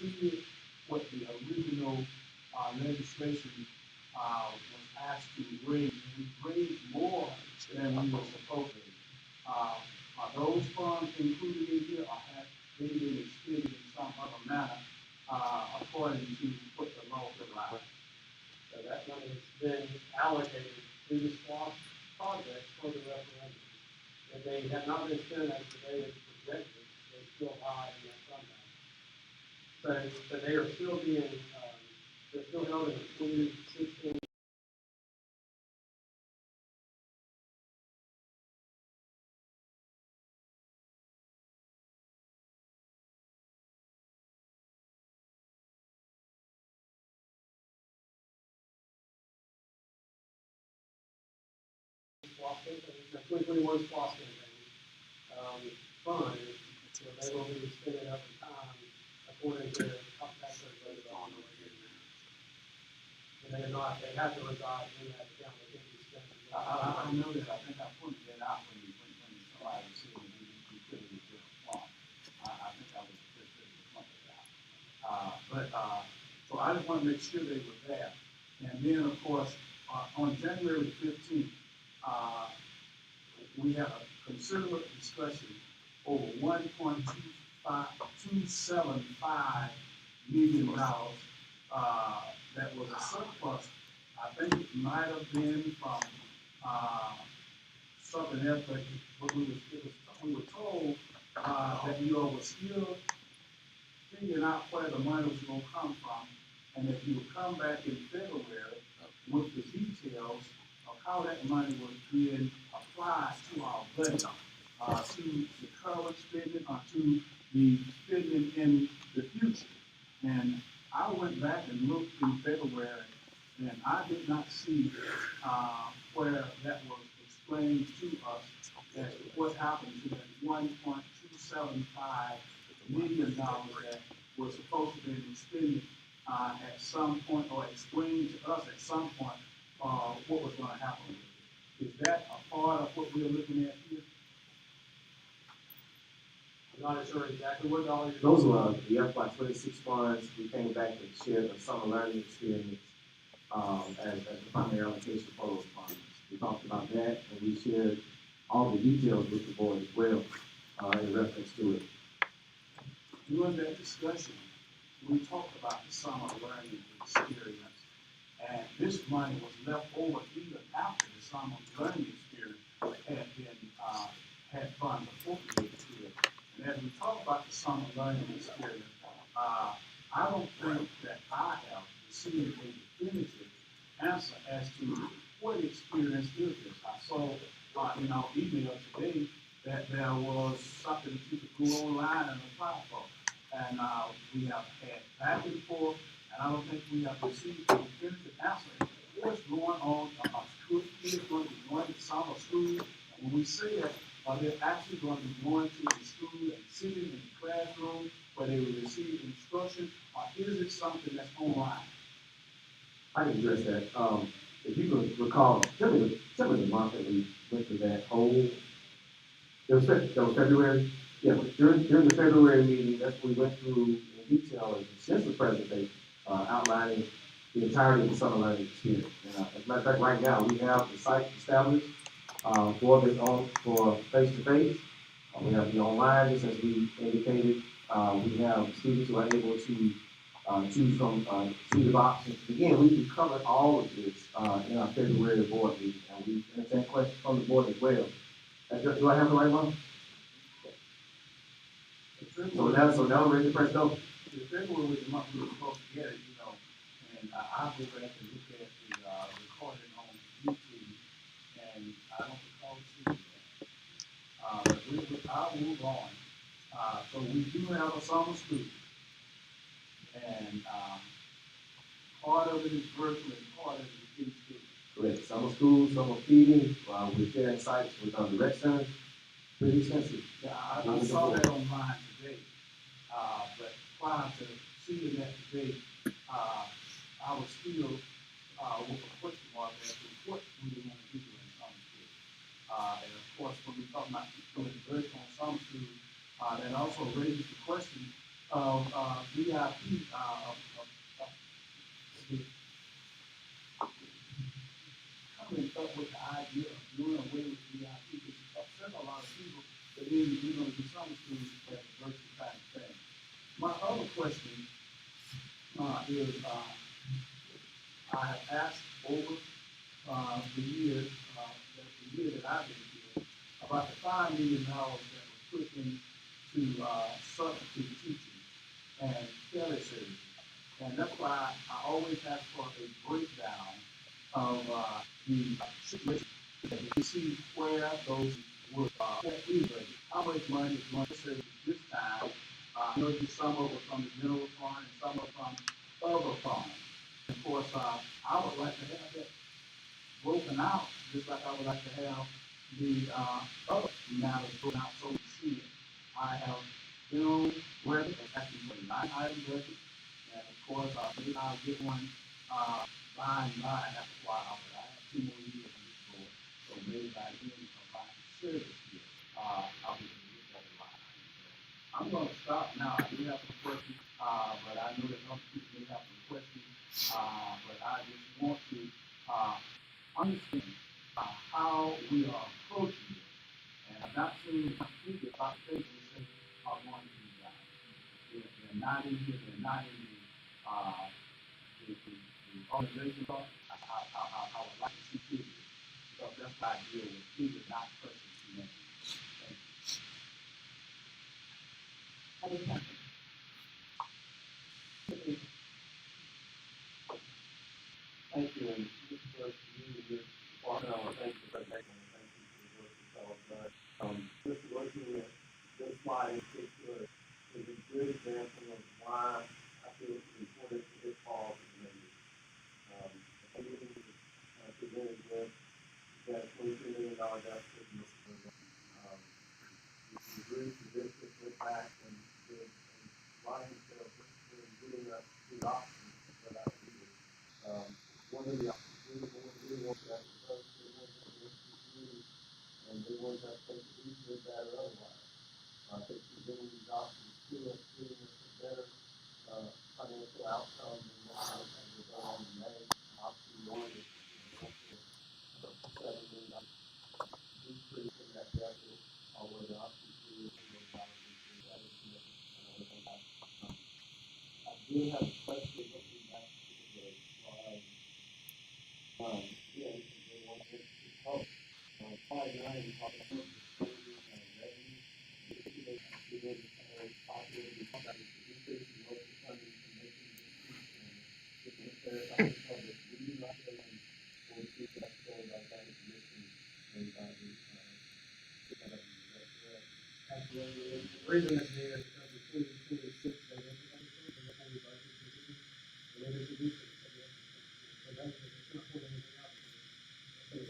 exceeded what the original legislation was asked to raise. We raised more than we were supposed to. Are those funds included in here, or have they been expended in some other manner according to what the law provides? So that money has been allocated to the SWAS project for the referendum. If they have not been spent as today is projected, they still lie in that fund balance. So they are still being, they're still held in the 2016. The 2021 SWAS campaign fund, so they will be spending up in time according to tax budget on the way. And they have to reside in that account. They can't be spent. I know that. I think I pointed that out when somebody was saying we put it in the form. I think I was just pointed it out. So I just want to make sure they were there. And then, of course, on January 15th, we had a considerable discussion over $1.275 million that was a surplus. I think it might have been from something else, but we were told that you all were still figuring out where the money was going to come from, and that you would come back in February with the details of how that money was being applied to our budget, to the current spending, or to the spending in the future. And I went back and looked in February, and I did not see where that was explained to us as to what happened to that $1.275 million that was supposed to be spending at some point, or explained to us at some point what was going to happen with it. Is that a part of what we're looking at here? I'm not sure exactly what dollars. Those were the FY26 funds. We came back and shared the summer learning experience as the primary allocation for those funds. We talked about that, and we shared all the details with the board as well in reference to it. During that discussion, we talked about the summer learning experience, and this money was left over even after the summer learning experience had funds appropriated to it. And as we talk about the summer learning experience, I don't think that I have received a definitive answer as to what experience is this. I saw in our email today that there was something that you could go online and apply for. And we have had back and forth, and I don't think we have received a definitive answer. What's going on about kids going to be going to summer school? And when we say that, are they actually going to be going to the school and sitting in the classroom where they will receive instruction, or is it something that's online? I can address that. If you can recall, tell me the month that we went through that whole. That was February. Yeah, during the February meeting, that's when we went through in detail an extensive presentation outlining the entirety of the summer learning experience. And, as a matter of fact, right now we have the site established for face-to-face. We have the online, just as we indicated. We have students who are able to choose from a suite of options. Again, we covered all of this in our February board meeting, and we entertain questions from the board as well. Do I have the right one? So now we're ready to press go. The February was the month we were supposed to get it, and I go back and look at the recording on YouTube, and I don't recall seeing that. But I'll move on. So we do have a summer school, and part of it is virtual and part of it is in school. Correct. Summer school, summer feeding, we're sharing sites with our direct centers. Pretty expensive. Yeah, I saw that online today, but prior to seeing that today, I was still with a question mark as to what we want to do in summer school. And of course, when we talk about doing virtual summer school, that also raises the question of, VIP, of the coming up with the idea of doing away with VIP, which upset a lot of people, but then, you some schools have diversified things. My other question, is, I have asked over, the years, the year that I've been here, about the $5 million that was put into, substitute teaching and telesurgery. And that's why I always ask for a breakdown of, the situation, to see where those would, how much money is going to save this time. I know you some of it from the general fund and some of it from other funds. Of course, I would like to have that broken out, just like I would like to have the, other matters broken out so we see it. I have been on record, actually, for 9 item budget, and of course, maybe I'll get one, by and by after a while, but I have 2 more years on this board, so maybe by the end of my service here, I'll be able to get that line. So I'm gonna stop now, I do have some questions, but I know that other people may have some questions, but I just want to, understand, how we are approaching it, and I've not seen completely about things that say are going to be done. They're not in here, they're not in the organization part. I would like to see figures, because that's why I deal with figures, not persons who name. Thank you. Thank you, and this was you and your department. I want to thank you for the presentation and thank you for the work that y'all have done. Just working with this slide in particular is a good example of why I feel it's important for this call to be made. Everything was presented with that $23 million deficit in this program. The group, the district went back and did a lot of detail in giving us the options that I needed. One of the options we want that approach, they want that to and they want that to be good, bad, or otherwise. I think presenting these options to us, giving us a better financial outcome than what we've done in May. Option one is $7 million decrease in that deficit, although the option two is $1 million increase. That is significant. I do have a question looking back to the slide. Yeah, the one that is help. Slide 9, we talk about revenue. We did possibly talk about the increase in local funding for making this and if there's something public, we do not go in or see that going by planning commission and by the Absolutely. The reason it's there is because in 2026, they implemented it, and they budget position, and they introduced it. So that's, it's not pulling anything out. it's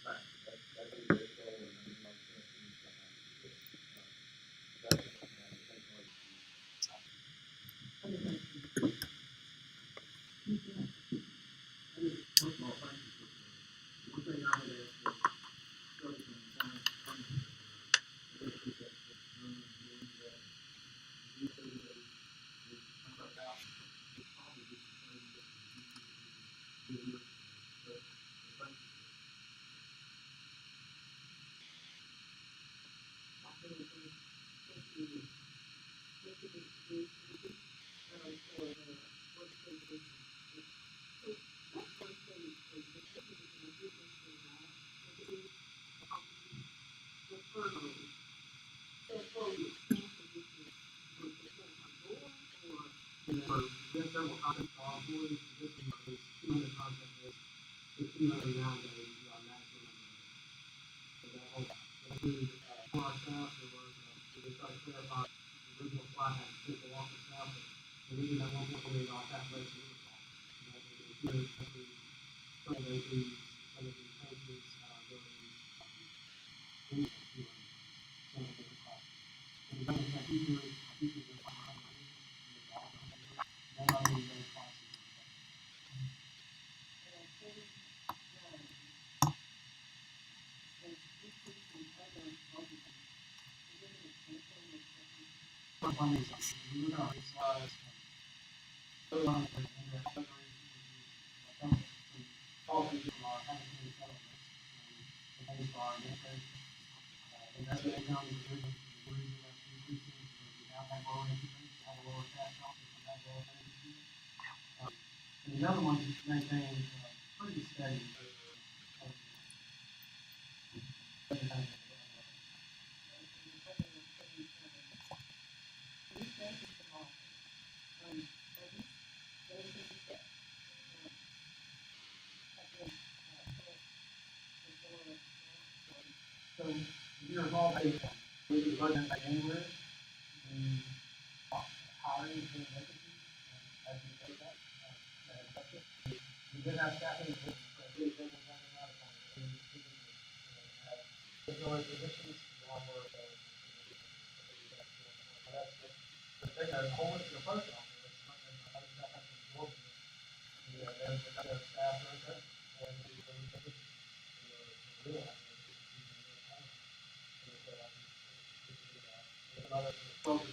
fact. That's a great goal, and I mean, like, that's First of all, thank you for that. One thing I would ask for, studies on time, let's get that, you say that it's come about, it's probably just the same that you do, but thank you. There's several content employees, this is 200 content days, the 209 days is our maximum number. So that whole, that's really, for our staff, there was, we just try to clarify, the original slide had central office staff, but the reason that $1.1 million calculation was wrong. And that was included, especially some of those fees, some of the pensions, those, some of the different costs. And the government that teachers, are not only those costs. funding something. We were going to raise those money and their treasury, some policies from our having settlements, and pays for our administration. Investment income is a reason for the reason that's increasing because we have had lower interest rates, we have a lower cash balance, we have lower payments. And the other ones maintain pretty steady. So if you're involved in we can vote in January, the hiring is being vacancies, and as we say that, we did have staffing, so we did have a lot of time. We have positions, now we're, that's the thing, the whole, the post office, it's not, I just have to absorb it. There's another staff member, and we realize another position,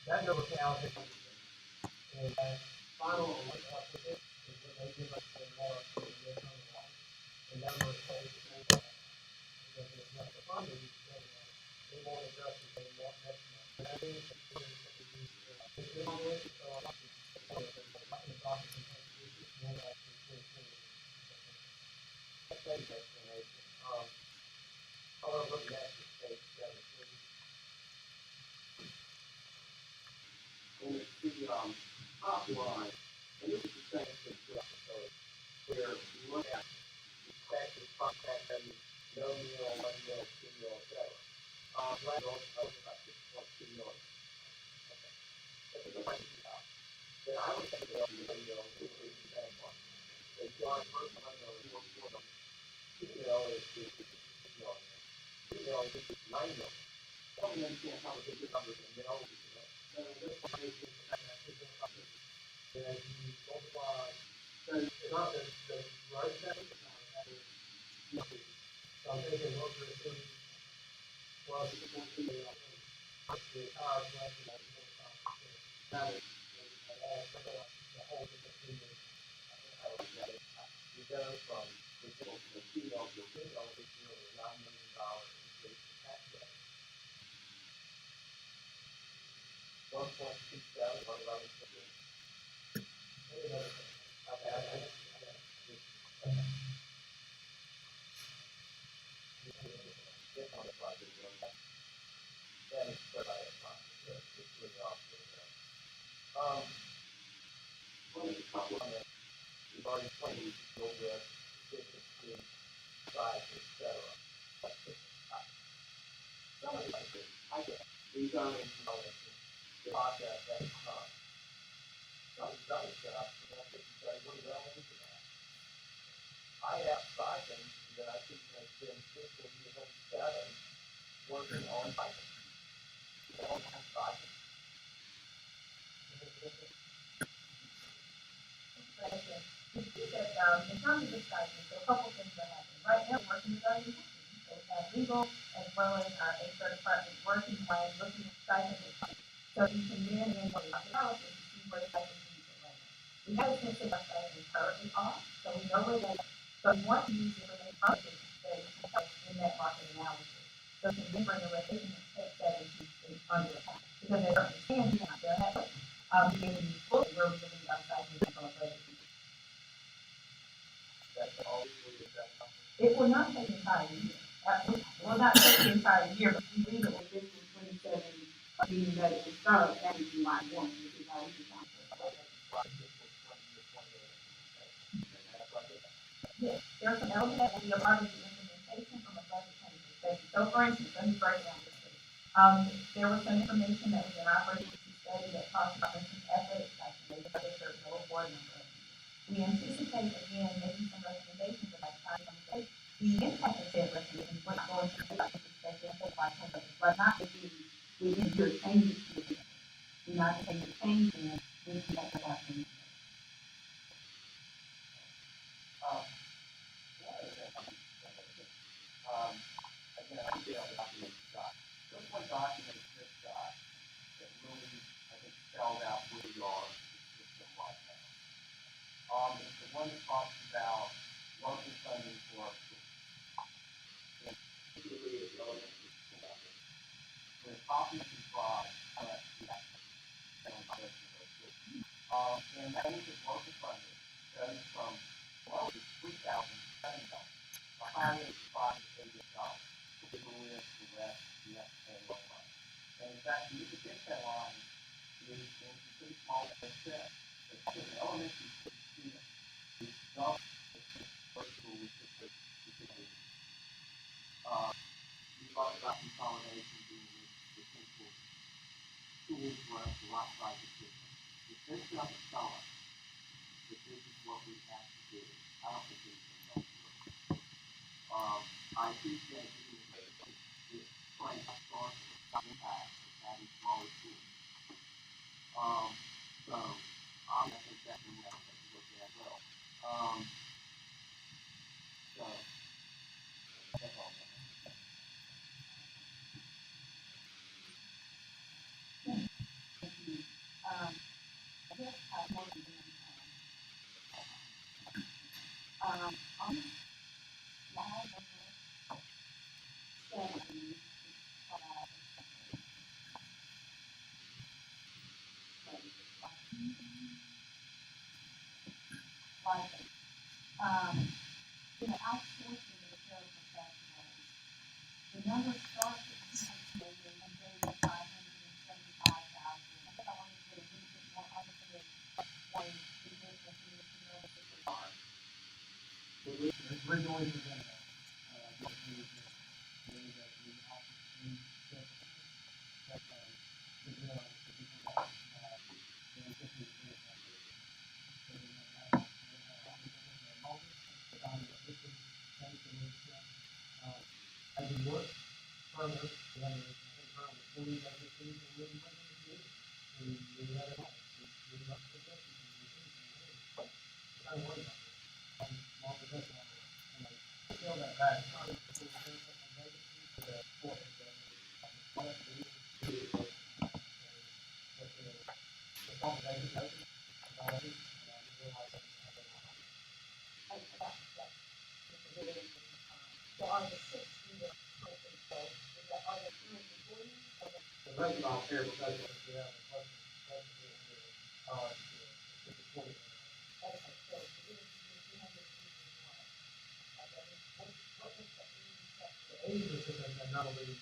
that number can allocate. And final position is what they give us the more and that was paid the same time. Because there's not the funding, they won't adjust it, they won't next month. And I think it's been on this, so I like to and it's the top line, and this is the same thing where you look at expected contact value, no meal, 1 meal, 2 meal, etc. Last year, I was about 6.2 million. Okay. That's a good point. Then I would think that the meal is the same one. The John first 1 meal is 4 million. 2 meal is 6 million. 2 meal is 9 million. Tell me understand how the big numbers in meal is. So this information and as you multiply, so it's not the right setting, so I'm thinking what we're assuming plus 6.2 million, the entire collection of 4.5%. That is, the whole 15 million. In terms of the stipend, so a couple things are happening. Right now, we're working with our legal team, so we have legal as well as our HR department working on looking at stipends. So you can then go to the analysis to see where the stipends need to land. We have a sense of our stipends currently are, so we know where they are. So we want to use information from the that is in that market analysis. So we can then bring a recommendation and set that into under account. Because they understand we have done that way. We can use fully where we believe our stipends from a budget. It will not take the entire year. Absolutely. It will not take the entire year, but we believe it will fit in 27, meaning that it will start after July 1, which is how we design it. Yes, there are some elements that will be a part of the implementation from a budget planning perspective. So for instance, let me break down this case. There was some information that was in our operations study that talked about mentioned athletic stipends, but there's a lower board number. We anticipate again making some recommendations about time on the state. The impact of said recommendations went going to be like expected by companies, but not if we didn't hear changes to it. We're not taking the change in this impact of our change. Again, I think just one document this guy that really, I think, spelled out where we are in the system right now. It's the one that talks about local funding for our schools. And particularly at the elementary school level, where copies is brought, and that is local funding goes from below $3,007. The highest $5 to $8. People live the rest, you have to pay more money. And in fact, you can get that line is in a pretty small percent. But for an elementary school student, it's double the first school with the we talked about consolidation being the central tool for us to right side the system. If this doesn't tell us that this is what we have to do, I don't think anything else works. I appreciate that this place starts with impact of having smaller schools. So I think that's something we have to look at as well. So that's all. Outsourcing the care professionals. The number starts at and they were 575,000. I think I want to get a little bit more understanding when we get the Originally presented, as we work further, we have a fully legislative and really we have it all. We got the best we kind of worry about it. Long as that's not and I feel that bad. It's not a full legacy to the sport. So on the 60 of currently, so is that are the current employees or the The rest of our payroll budget, we have a budget, it's a 20. okay, so it is 200 people more. Okay, what is the 80 The 80% is the number we,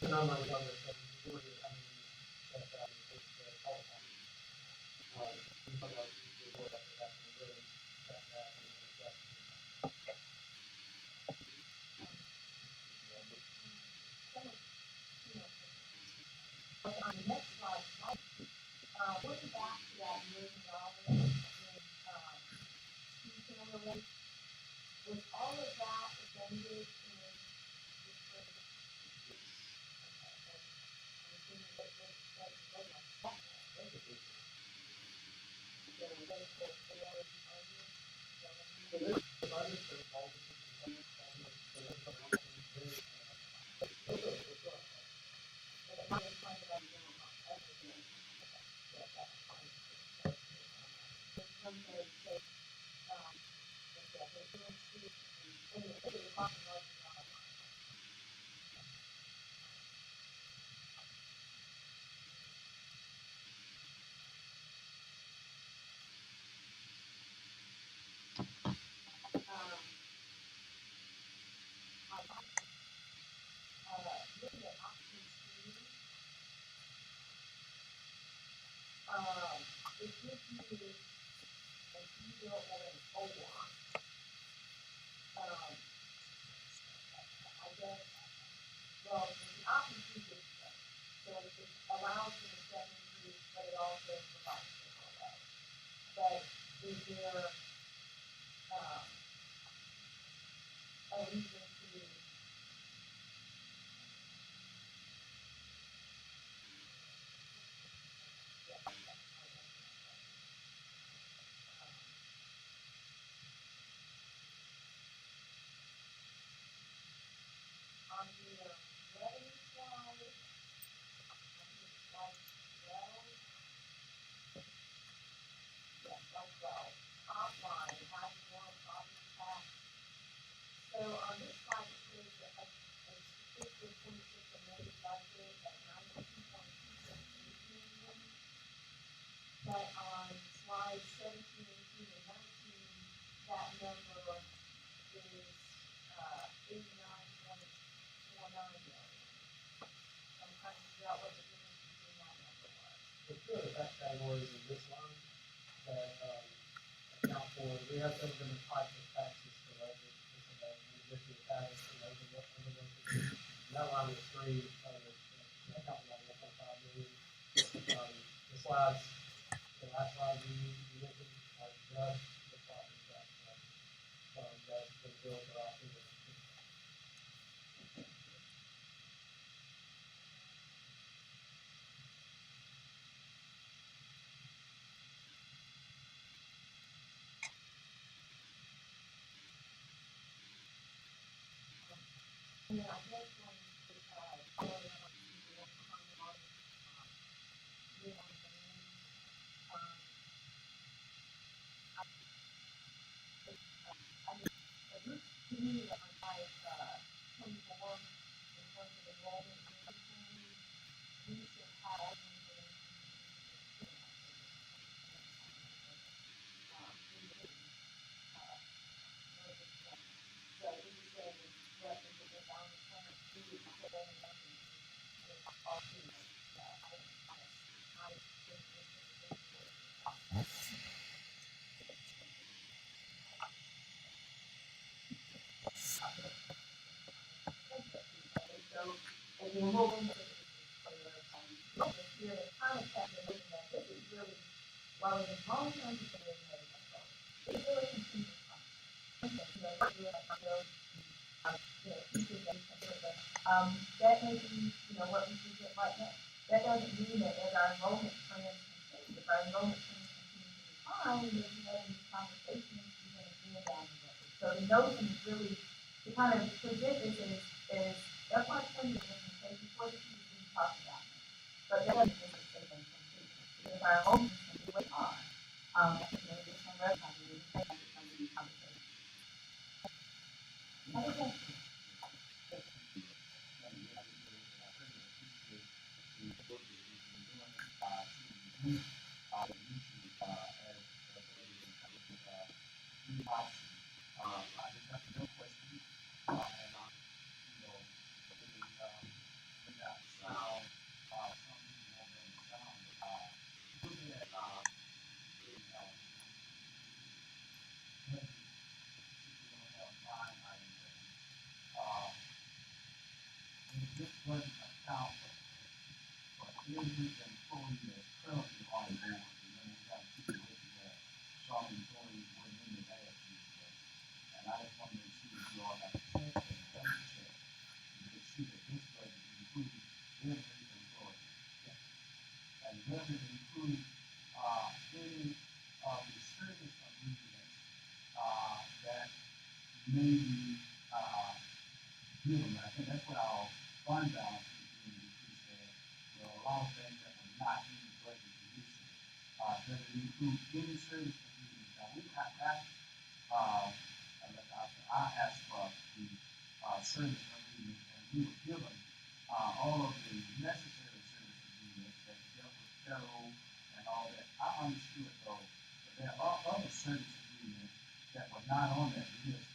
the number we cover, so the majority of how many that's out of the whole time. We talk about the board that we have to really check that and adjust. on the next slide, going back to that $1 million in seasonal rate, was all of that expended in this rate? Okay, I'm assuming that that is what my second is. So that is what they already funded. So this is the budget for all the systems, so this is what I'm doing. But it might be funded by the general fund. That's the thing. Yeah, that's fine. It's something that, yeah, they're doing and the cost of life is not a lot. Looking at option two, it gives you an either or an or. I guess, well, the option two is good. So it allows for the step increase, but it also provides for COLA. But is there, a reason to, yeah, that's my next question. On the revenue slide, I think it's slide 12. Yes, slide 12. Top line, half one property tax. So on this slide, it shows that a fiscal 26 amended budget at 92.278 million. But on slide 17, 18, and 19, that number is 89.49 million. So I'm trying to figure out what the difference between that number was. The two of the tax categories in this line that, account for, we have several different types of taxes for labor, individual tax, and labor, and that line is three, that account for like 1.5 million. The slides, the last slide you mentioned, are just the property tax, that's the bill for our people. And then I guess one following up on one comment on being on the van, I mean, it looks to me like on slide 24 in terms of enrollment and everything, we should have everything we so we would say what is the down the current, we would put all the numbers in all three, I so, and the enrollment is clear, here, the kind of test they're looking at, this is really, while it is long term, it's really very control. It's really continuous. That may be, what we should get right now. That doesn't mean that as our enrollment trends continue, if our enrollment trends continue to decline, we may be having these conversations even again down the road. So the notion is really to kind of present this as FY 20 implementation for the future we talked about. But that doesn't mean it's going to be because if our enrollment is going to be way on, that's an additional revenue, we may have to come to these conversations. This doesn't account for every employee that's currently on board. And then we have a situation where some employees were in the last year's budget. And I just want to make sure that you all have a check and double check to make sure that this budget includes every employee. And doesn't include, any of the service agreements, that may be, given. I think that's what our fund balance is being decreased at. There are a lot of things that were not in the budget for this year. Does it include any service agreements? Now, we have asked, like I asked for the, service agreements, and we were given, all of the necessary service agreements that dealt with federal and all that. I understood those, but there are other service agreements that were not on that list.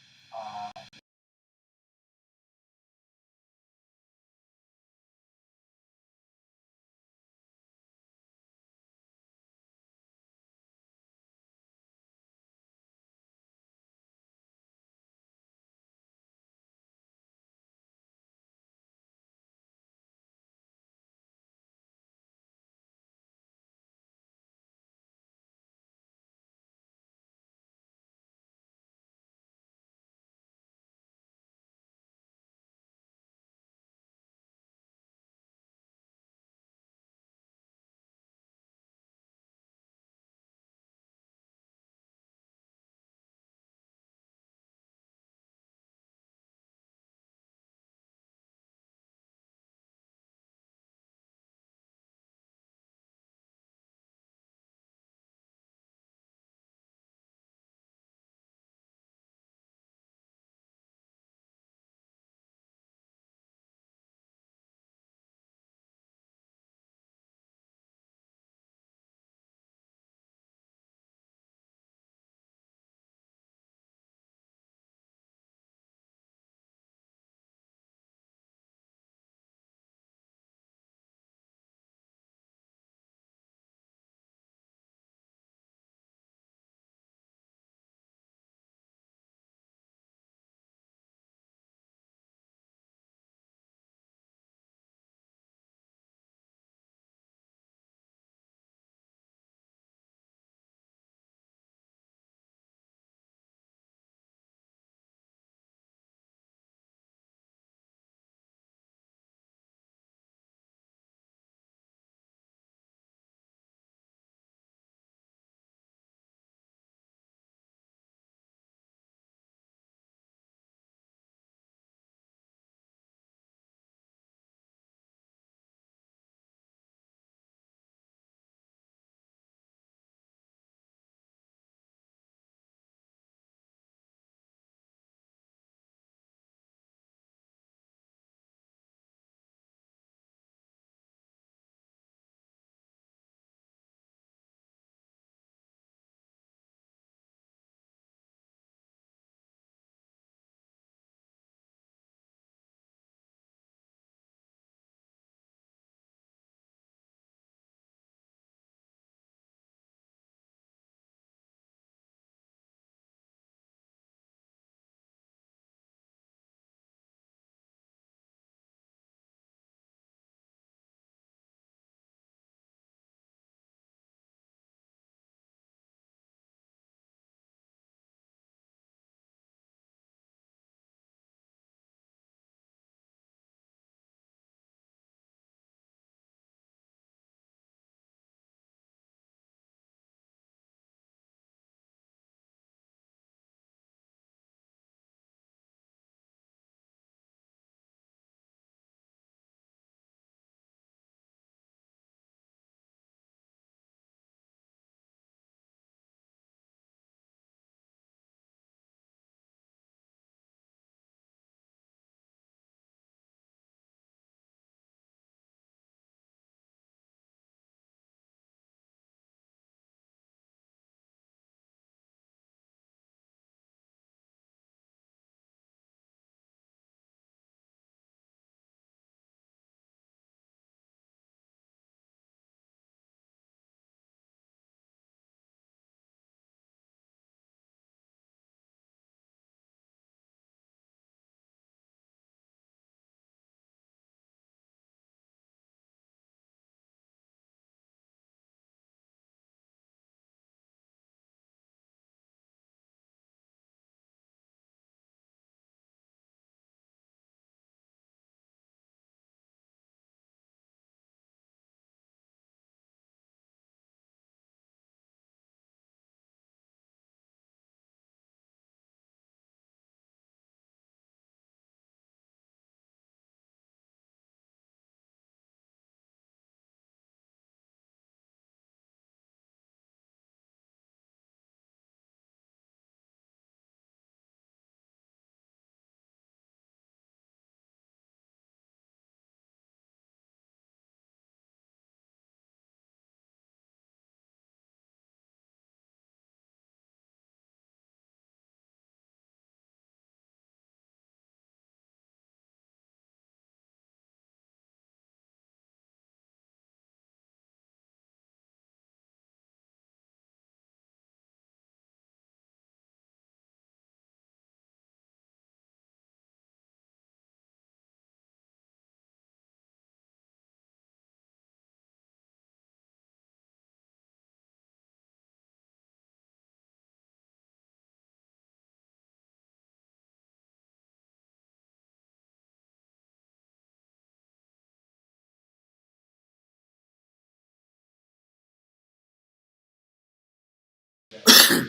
that were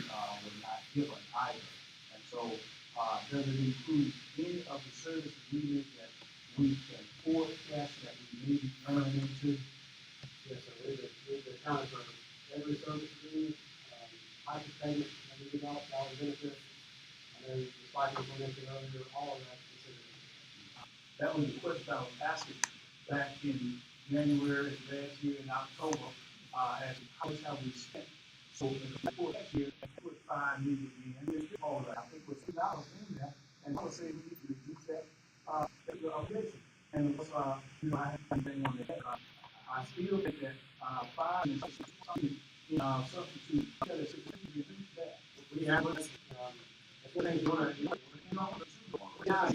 not given either. And so, does it include any of the service agreements that we can forecast that we may be entering into? Yes, sir, we've accounted for every service agreement, type of payment that we developed, dollar benefit. And then, just like we mentioned earlier, all of that is considered. That was the question I was asking back in January, last year in October, as how much have we spent? So for next year, put $5 million in, and all of that, I think with $2 in there, and I would say we need to reduce that, the obligation. And, I have anything on that, I still think that, 5 is something, substitute, that is, reduce that. We have, that's what they're doing, You know, the two, yeah.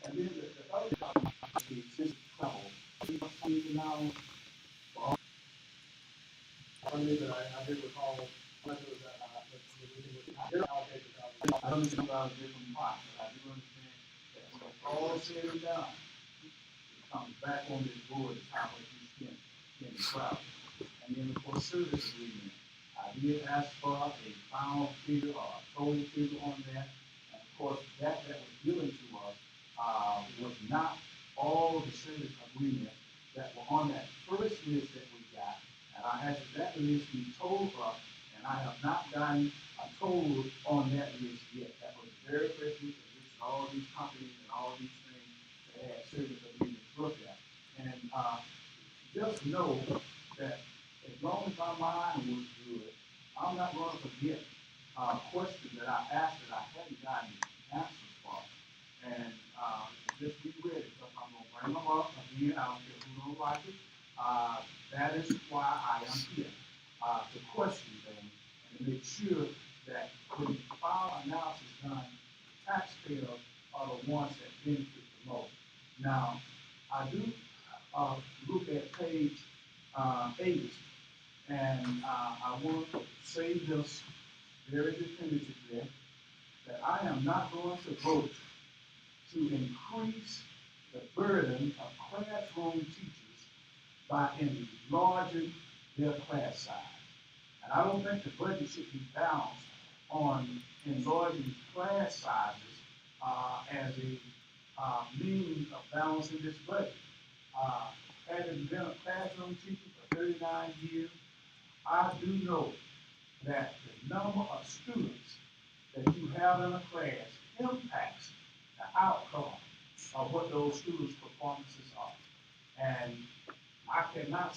and then the other topic is just travel. Now, I believe that I do recall, how much was that, I did allocate the travel. I don't understand about different pots, but I do understand that when it's all said and done, it comes back on this board, it's how much you spend in the travel. And then, of course, service agreement. I did ask for a final figure or a total figure on that. And of course, that was given to us, was not all the service agreements that were on that first list that we got. And I asked that list be told up, and I have not gotten a total on that list yet. That was the very first list that listed all these companies and all these things that had service agreements looked at. And, just know that as long as my mind was good, I'm not going to forget questions that I asked that I hadn't gotten answers for. And just be ready, because I'm going to bring them up again. I don't care who don't like it. That is why I am here, to question things and to make sure that when the final analysis is done, taxpayers are the ones that benefit the most. Now, I do look at page 8, and I want to say this very definitively, that I am not going to vote to increase the burden of classroom teachers by enlarging their class size. And I don't think the budget should be balanced on enlarging class sizes as a means of balancing this budget. Having been a classroom teacher for 39 years, I do know that the number of students that you have in a class impacts the outcome of what those students' performances are. And I cannot